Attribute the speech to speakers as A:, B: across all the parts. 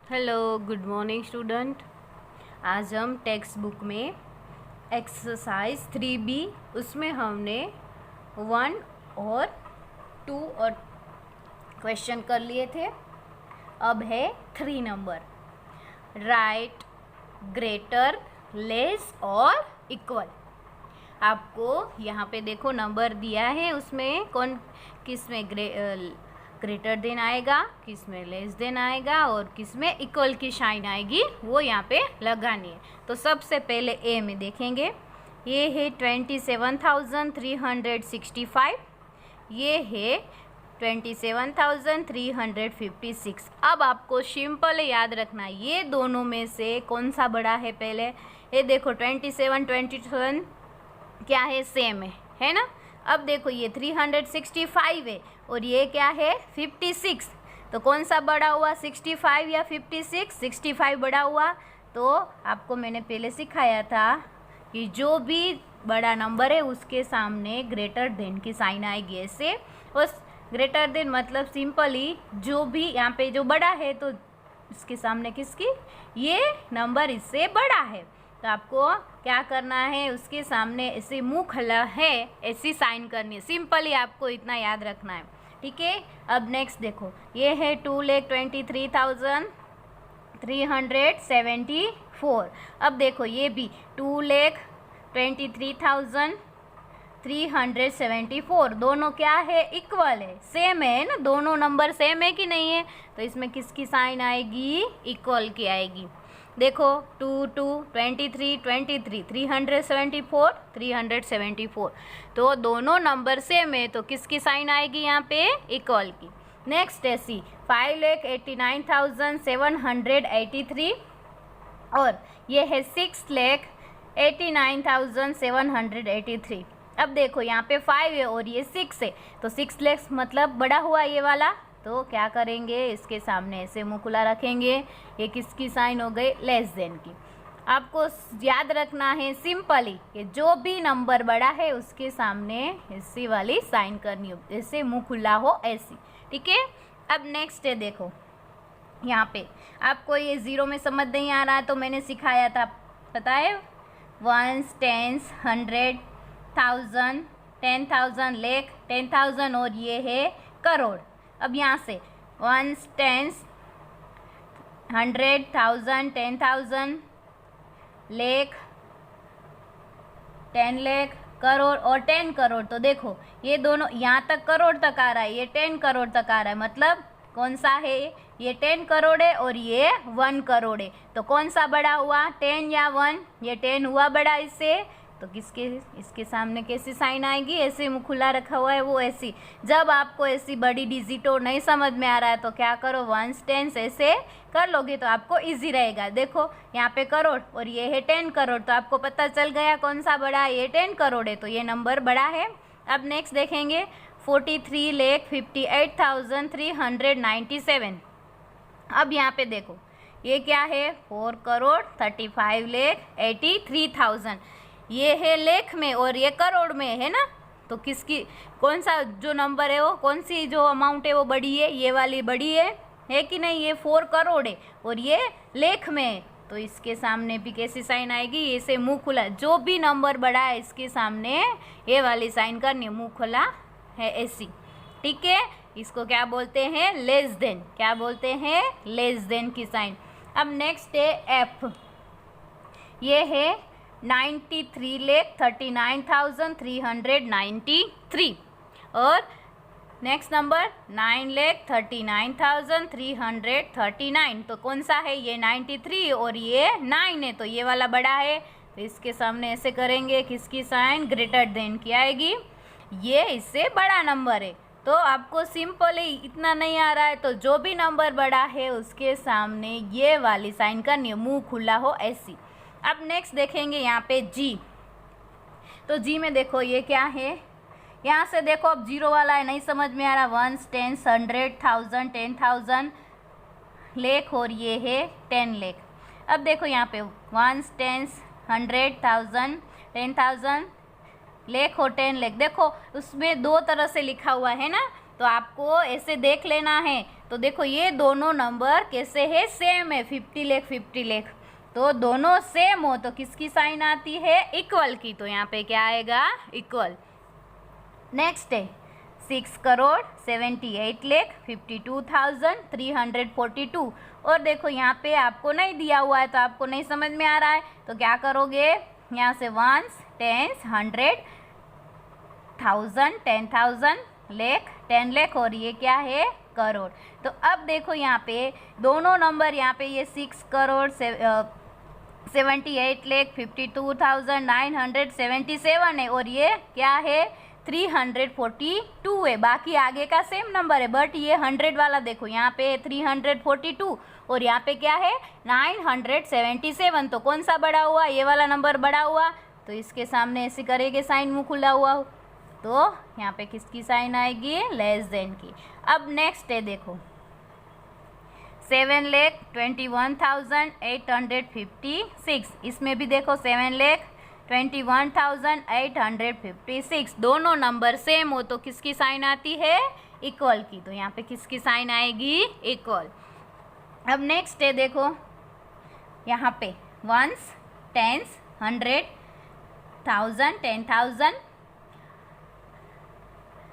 A: Hello, good morning student. आज हम text book में एक्सरसाइज 3B उसमें हमने 1 और 2 और क्वेश्चन कर लिए थे। अब है 3 नंबर, राइट ग्रेटर लेस और इक्वल। आपको यहाँ पे देखो नंबर दिया है, उसमें कौन किस में ग्रेटर देन आएगा, किस में लेस देन आएगा और किस में इक्वल की शाइन आएगी, वो यहाँ पे लगानी है। तो सबसे पहले ए में देखेंगे, ये है 27,365, ये है 27,356। अब आपको सिंपल याद रखना है, ये दोनों में से कौन सा बड़ा है। पहले ये देखो 27 क्या है, सेम है ना। अब देखो ये 365 है और ये क्या है 56, तो कौन सा बड़ा हुआ, 65 या 56? 65 बड़ा हुआ। तो आपको मैंने पहले सिखाया था कि जो भी बड़ा नंबर है उसके सामने ग्रेटर देन की साइन आएगी ऐसे। उस ग्रेटर देन मतलब सिंपली जो भी यहाँ पे जो बड़ा है तो इसके सामने किसकी, ये नंबर इससे बड़ा है, तो आपको क्या करना है, उसके सामने ऐसे मुंह खुला है ऐसी साइन करनी है। सिंपली आपको इतना याद रखना है, ठीक है। अब नेक्स्ट देखो, ये है 2,23,374। अब देखो ये भी 2,23,374, दोनों क्या है, इक्वल है, सेम है ना, दोनों नंबर सेम है कि नहीं है। तो इसमें किसकी साइन आएगी, इक्वल की आएगी। देखो 2 2 23 23 374 374, तो दोनों नंबर सेम है, तो किसकी साइन आएगी यहाँ पे, इक्वल की। नेक्स्ट ऐसी 5,89,783 और ये है 6,89,783। अब देखो यहाँ पे 5 है और ये 6 है, तो 6 लाख मतलब बड़ा हुआ ये वाला, तो क्या करेंगे, इसके सामने ऐसे मुंह खुला रखेंगे। ये किसकी साइन हो गई, लेस देन की। आपको याद रखना है सिंपली कि जो भी नंबर बड़ा है उसके सामने ऐसी वाली साइन करनी हो, जैसे मुंह खुला हो ऐसी, ठीक है। अब नेक्स्ट है, देखो यहाँ पे आपको ये जीरो में समझ नहीं आ रहा है तो मैंने सिखाया था, पता है, 1 10 100 1000 10,000 लाख 10,000 और ये है करोड़। अब यहाँ से 1 10 100 1000 10,000 लाख 10 लाख करोड़ और 10 करोड़। तो देखो ये दोनों यहाँ तक करोड़ तक आ रहा है, ये 10 करोड़ तक आ रहा है, मतलब कौन सा है, ये 10 करोड़ है और ये 1 करोड़ है। तो कौन सा बड़ा हुआ, 10 या 1? ये 10 हुआ बड़ा इससे, तो किसके, इसके सामने कैसी साइन आएगी, ऐसे मुंह खुला रखा हुआ है वो ऐसी। जब आपको ऐसी बड़ी डिजिटो नहीं समझ में आ रहा है तो क्या करो, 1 10 ऐसे कर लोगे तो आपको इजी रहेगा। देखो यहाँ पे करोड़ और ये है 10 करोड़, तो आपको पता चल गया कौन सा बड़ा है, ये 10 करोड़ है, तो ये नंबर बड़ा है। अब नेक्स्ट देखेंगे 43,58,397। अब यहाँ पे देखो ये क्या है, 4,35,83,000, ये है लेख में और ये करोड़ में है ना। तो किसकी, कौन सा जो नंबर है वो, कौन सी जो अमाउंट है वो बड़ी है, ये वाली बड़ी है कि नहीं। ये 4 करोड़ है और ये लेख में है, तो इसके सामने भी कैसी साइन आएगी, ऐसे मुंह खुला। जो भी नंबर बड़ा है इसके सामने ये वाली साइन करनी, मुंह खुला है ऐसी, ठीक है। इसको क्या बोलते हैं, लेस देन, क्या बोलते हैं, लेस देन की साइन। अब नेक्स्ट है एफ, ये है 93,39,393 और नेक्स्ट नंबर 9,39,339। तो कौन सा है, ये 93 और ये 9 है, तो ये वाला बड़ा है, तो इसके सामने ऐसे करेंगे, किसकी साइन, ग्रेटर देन की आएगी, ये इससे बड़ा नंबर है। तो आपको सिंपल ही इतना नहीं आ रहा है तो जो भी नंबर बड़ा है उसके सामने ये वाली साइन करनी है, मुंह खुला हो ऐसी। अब नेक्स्ट देखेंगे यहाँ पे जी, तो जी में देखो ये क्या है, यहाँ से देखो अब जीरो वाला है, नहीं समझ में आ रहा, 1 10 100 1000 10,000 लाख और ये है 10 लाख। अब देखो यहाँ पे 1 10 100 1000 10,000 लाख और 10 लाख, देखो उसमें दो तरह से लिखा हुआ है ना, तो आपको ऐसे देख लेना है। तो देखो ये दोनों नंबर कैसे है, सेम है, 50 लाख 50 लाख, तो दोनों सेम हो तो किसकी साइन आती है, इक्वल की, तो यहाँ पे क्या आएगा, इक्वल। नेक्स्ट है 6,78,52,342, और देखो यहाँ पे आपको नहीं दिया हुआ है तो आपको नहीं समझ में आ रहा है, तो क्या करोगे, यहाँ से वंस, टेंस, 100, 1000, 10,000, लाख, 10 लाख, और ये क्या है, करोड़। तो अब देखो यहाँ पे दोनों नंबर, यहाँ पे ये 6,78,52,977 है, और ये क्या है, 342 है। बाकी आगे का सेम नंबर है, बट ये 100 वाला देखो यहाँ पे 342 और यहाँ पे क्या है, 977, तो कौन सा बड़ा हुआ, ये वाला नंबर बड़ा हुआ, तो इसके सामने ऐसे करेंगे साइन, मुंह खुला हुआ हो, तो यहाँ पे किसकी साइन आएगी, लेस देन की। अब नेक्स्ट है देखो 7,21,856, इसमें भी देखो 7,21,856, दोनों नंबर सेम हो तो किसकी साइन आती है, इक्वल की, तो यहाँ पे किसकी साइन आएगी, इक्वल। अब नेक्स्ट है देखो यहाँ पे वंस, टेंस, 100, 1000, 10,000,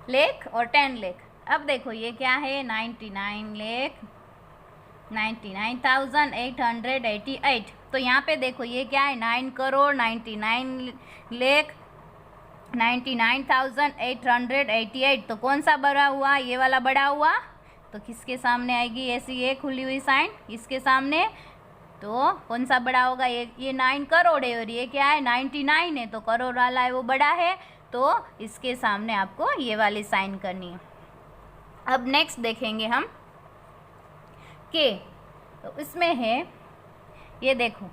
A: लाख और 10 लाख। अब देखो ये क्या है, 99,99,888, तो यहाँ पे देखो ये क्या है, 9 करोड़ 99 लाख 99,888, तो कौन सा बड़ा हुआ, ये वाला बड़ा हुआ, तो किसके सामने आएगी, ऐसी ये खुली हुई साइन इसके सामने, तो कौन सा बड़ा होगा, ये 9 करोड़ है और ये क्या है, 99 है, तो करोड़ वाला है वो बड़ा है, तो इसके सामने आपको ये वाली साइन करनी है। अब नेक्स्ट देखेंगे हम के, तो इसमें है ये देखो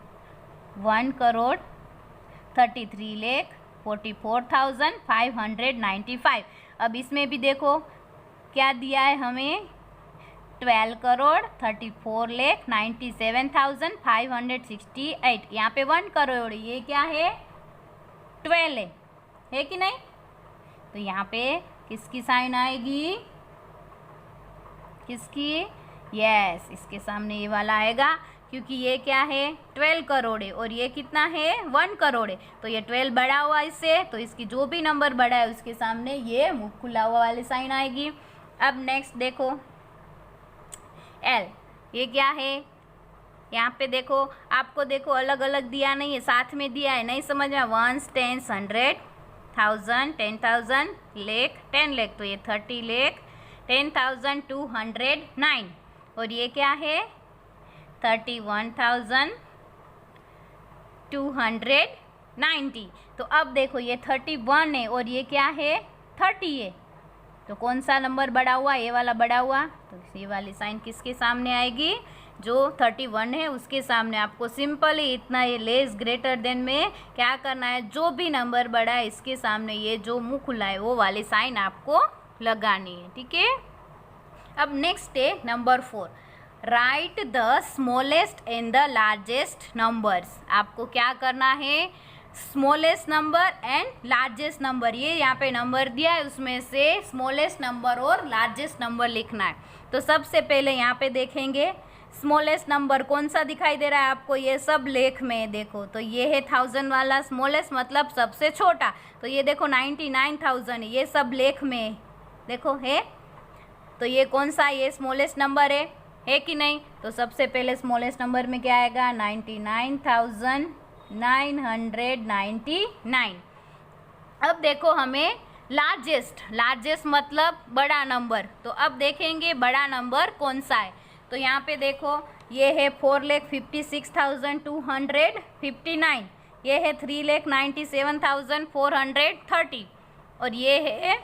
A: 1,43,44,595। अब इसमें भी देखो क्या दिया है हमें, 12,34,97,568, यहाँ पे 1 करोड़, ये क्या है, 12 है कि नहीं, तो यहाँ पे किसकी साइन आएगी, किसकी, यस, इसके सामने ये वाला आएगा, क्योंकि ये क्या है, 12 करोड़ है और ये कितना है, 1 करोड़ है, तो ये 12 बड़ा हुआ इससे, तो इसकी जो भी नंबर बड़ा है उसके सामने ये मुंह खुला हुआ वाली साइन आएगी। अब नेक्स्ट देखो एल, ये क्या है, यहाँ पे देखो आपको देखो अलग अलग दिया नहीं है, साथ में दिया है, नहीं समझ में, 1, 10, 100, 1000, 10,000, लाख, 10 लाख, तो ये 30 लाख 10,209, और ये क्या है, 31,290, तो अब देखो ये 31 है और ये क्या है, 30 है, तो कौन सा नंबर बड़ा हुआ, ये वाला बड़ा हुआ, तो ये वाली साइन किसके सामने आएगी, जो 31 है उसके सामने। आपको सिंपल ही इतना, ये लेस ग्रेटर देन में क्या करना है, जो भी नंबर बड़ा है इसके सामने ये जो मुंह खुला है वो वाली साइन आपको लगानी है, ठीक है। अब नेक्स्ट है number 4, right the smallest and the largest numbers. आपको क्या करना है, smallest number and largest number, ये यहाँ पे नंबर दिया है उसमें से स्मॉलेस्ट नंबर और लार्जेस्ट नंबर लिखना है। तो सबसे पहले यहाँ पे देखेंगे स्मॉलेस्ट नंबर कौन सा दिखाई दे रहा है आपको, ये सब लेख में देखो, तो ये है 1000 वाला स्मॉलेस्ट, मतलब सबसे छोटा, तो ये देखो 99,000 ये सब लेख में देखो है, तो ये कौन सा, ये स्मॉलेस्ट नंबर है कि नहीं, तो सबसे पहले स्मॉलेस्ट नंबर में क्या आएगा, 99,999। अब देखो हमें लार्जेस्ट मतलब बड़ा नंबर, तो अब देखेंगे बड़ा नंबर कौन सा है, तो यहाँ पे देखो ये है 4,56,259, ये है 3,97,430, और ये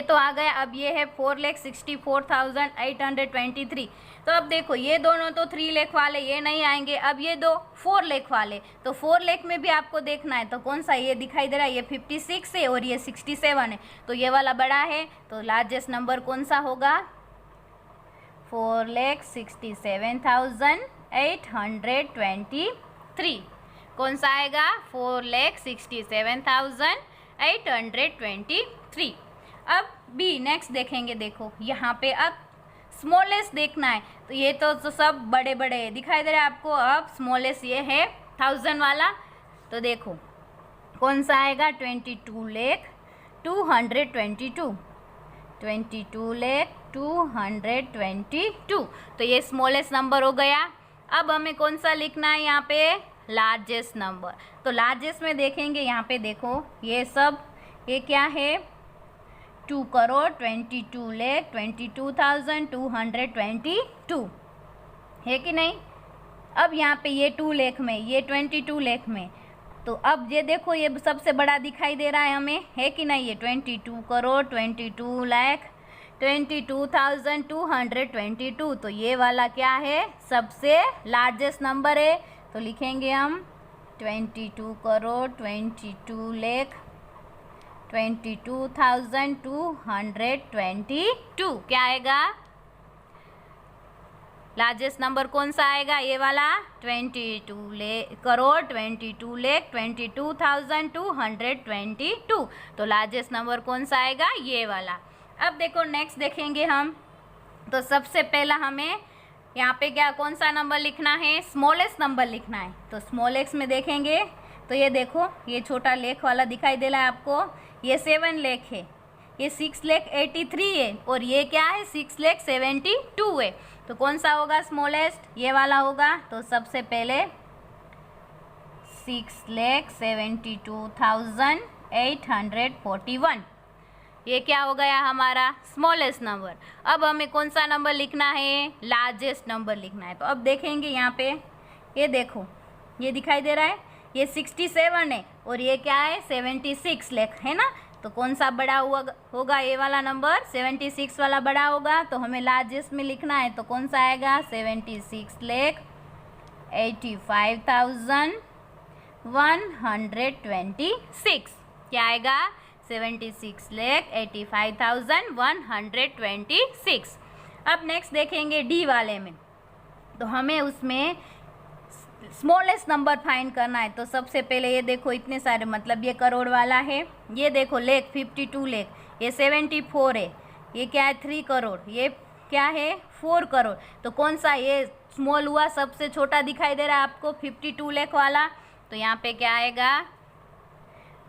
A: तो आ गया। अब ये है 4,64,823। तो अब देखो ये दोनों तो 3 लाख वाले ये नहीं आएंगे, अब ये दो 4 लाख वाले, तो 4 लाख में भी आपको देखना है, तो कौन सा ये दिखाई दे रहा है, ये 56 है और ये 67 है, तो ये वाला बड़ा है, तो लार्जेस्ट नंबर कौन सा होगा, 4,67,823, कौन सा आएगा, 4,67,823। अब बी नेक्स्ट देखेंगे, देखो यहाँ पे अब स्मॉलेस्ट देखना है तो ये तो सब बड़े बड़े दिखाई दे रहे हैं आपको। अब स्मॉलेस्ट ये है 1000 वाला, तो देखो कौन सा आएगा, 22,222, 22,222, तो ये स्मॉलेस्ट नंबर हो गया। अब हमें कौन सा लिखना है यहाँ पे, लार्जेस्ट नंबर। तो लार्जेस्ट में देखेंगे यहाँ पे देखो ये सब, ये क्या है, 2,22,22,222 है कि नहीं। अब यहाँ पे ये 2 लाख में, ये 22 लाख में, तो अब ये देखो ये सबसे बड़ा दिखाई दे रहा है हमें, है कि नहीं, ये 22,22,22,222, तो ये वाला क्या है, सबसे लार्जेस्ट नंबर है। तो लिखेंगे हम 22,22,222, क्या आएगा, लार्जेस्ट नंबर कौन सा आएगा, ये वाला 22,22,22,222, तो लार्जेस्ट नंबर कौन सा आएगा, ये वाला। अब देखो नेक्स्ट देखेंगे हम, तो सबसे पहला हमें यहाँ पे क्या, कौन सा नंबर लिखना है, स्मॉलेस्ट नंबर लिखना है। तो स्मॉलेस्ट में देखेंगे तो ये देखो ये छोटा लेख वाला दिखाई दे रहा है आपको, ये 7 लाख है, ये 6,83,000 है, और ये क्या है 6,72,000 है। तो कौन सा होगा स्मॉलेस्ट, ये वाला होगा। तो सबसे पहले 6,72,841, ये क्या हो गया हमारा स्मॉलेस्ट नंबर। अब हमें कौन सा नंबर लिखना है, लार्जेस्ट नंबर लिखना है। तो अब देखेंगे यहाँ पे, ये देखो ये दिखाई दे रहा है, ये 67 है और ये क्या है 76 लाख है ना। तो कौन सा बड़ा होगा, ये वाला नंबर 76 वाला बड़ा होगा। तो हमें लार्जेस्ट में लिखना है, तो कौन सा आएगा 76,85,126, क्या आएगा 76,85,126। अब नेक्स्ट देखेंगे डी वाले में, तो हमें उसमें स्मॉलेस्ट नंबर फाइंड करना है। तो सबसे पहले ये देखो इतने सारे, मतलब ये करोड़ वाला है, ये देखो लेख 52 लाख, ये 74 है, ये क्या है 3 करोड़, ये क्या है 4 करोड़। तो कौन सा ये स्मॉल हुआ, सबसे छोटा दिखाई दे रहा है आपको 52 लाख वाला। तो यहाँ पे क्या आएगा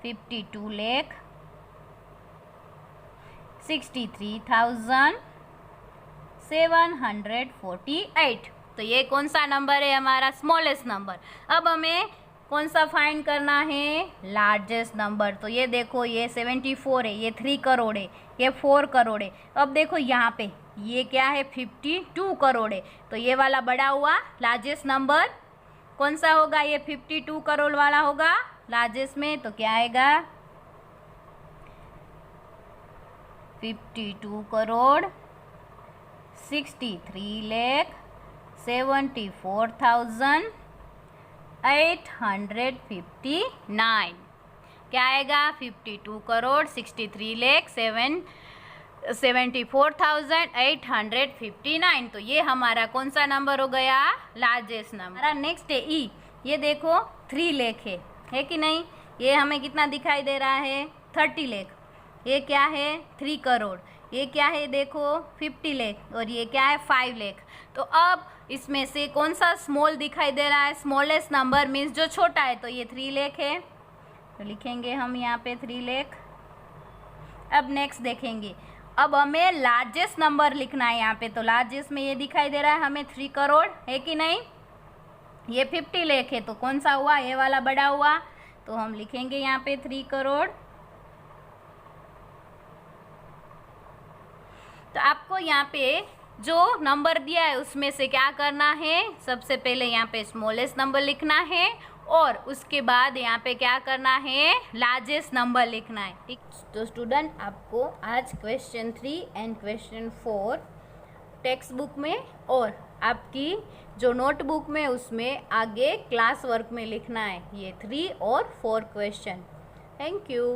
A: 52,63,748, तो ये कौन सा नंबर है हमारा स्मॉलेस्ट नंबर। अब हमें कौन सा फाइंड करना है, लार्जेस्ट नंबर। तो ये देखो ये 74 है, ये 3 करोड़ है, ये 4 करोड़ है। अब देखो यहाँ पे ये क्या है 52 करोड़ है, तो ये वाला बड़ा हुआ लार्जेस्ट नंबर कौन सा होगा, ये 52 करोड़ वाला होगा लार्जेस्ट में। तो क्या आएगा 52 करोड़ 63,74,859, क्या आएगा 52 करोड़ 63,74,859। तो ये हमारा कौन सा नंबर हो गया, लार्जेस्ट नंबर। हमारा नेक्स्ट है ई, ये देखो 3 लाख है कि नहीं। ये हमें कितना दिखाई दे रहा है 30 लाख, ये क्या है 3 करोड़, ये क्या है देखो 50 लाख, और ये क्या है 5 लाख। तो अब इसमें से कौन सा स्मॉल दिखाई दे रहा है, स्मॉलेस्ट नंबर मीन्स जो छोटा है, तो ये 3 लाख है, तो लिखेंगे हम यहाँ पे 3 लाख। अब नेक्स्ट देखेंगे, अब हमें लार्जेस्ट नंबर लिखना है यहाँ पे। तो लार्जेस्ट में ये दिखाई दे रहा है हमें 3 करोड़ है कि नहीं, ये 50 लाख है, तो कौन सा हुआ, ये वाला बड़ा हुआ। तो हम लिखेंगे यहाँ पे 3 करोड़। तो आपको यहाँ पे जो नंबर दिया है उसमें से क्या करना है, सबसे पहले यहाँ पे स्मॉलेस्ट नंबर लिखना है और उसके बाद यहाँ पे क्या करना है, लार्जेस्ट नंबर लिखना है। ठीक, तो स्टूडेंट आपको आज question 3 and question 4 text book में और आपकी जो नोटबुक में उसमें आगे क्लास वर्क में लिखना है, ये 3 और 4 क्वेश्चन। Thank you.